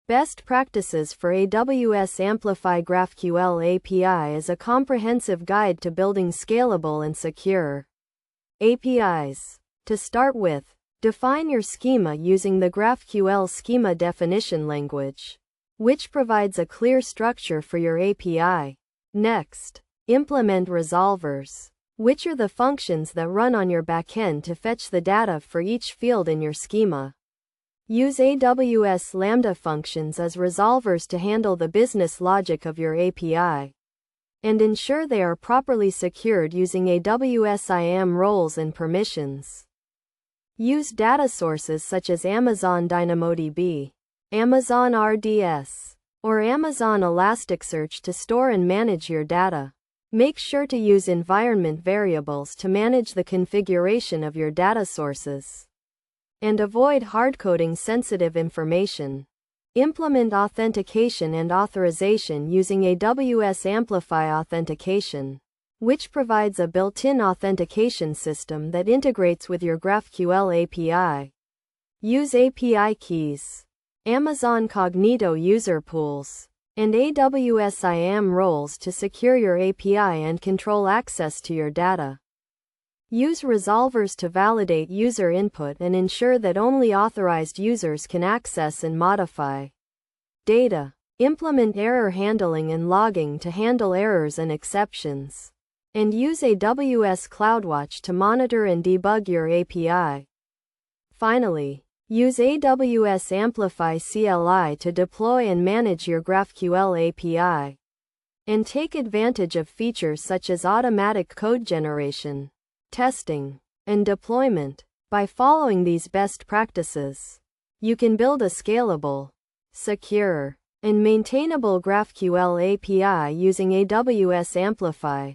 Best Practices for AWS Amplify GraphQL API is a comprehensive guide to building scalable and secure APIs. To start with, define your schema using the GraphQL schema definition language, which provides a clear structure for your API. Next, implement resolvers, which are the functions that run on your backend to fetch the data for each field in your schema. Use AWS Lambda functions as resolvers to handle the business logic of your API, and ensure they are properly secured using AWS IAM roles and permissions. Use data sources such as Amazon DynamoDB, Amazon RDS, or Amazon Elasticsearch to store and manage your data. Make sure to use environment variables to manage the configuration of your data sources, and avoid hardcoding sensitive information. Implement authentication and authorization using AWS Amplify Authentication, which provides a built-in authentication system that integrates with your GraphQL API. Use API keys, Amazon Cognito user pools, and AWS IAM roles to secure your API and control access to your data. Use resolvers to validate user input and ensure that only authorized users can access and modify data. Implement error handling and logging to handle errors and exceptions. And use AWS CloudWatch to monitor and debug your API. Finally, use AWS Amplify CLI to deploy and manage your GraphQL API. And take advantage of features such as automatic code generation, testing, and deployment. By following these best practices, you can build a scalable, secure, and maintainable GraphQL API using AWS Amplify.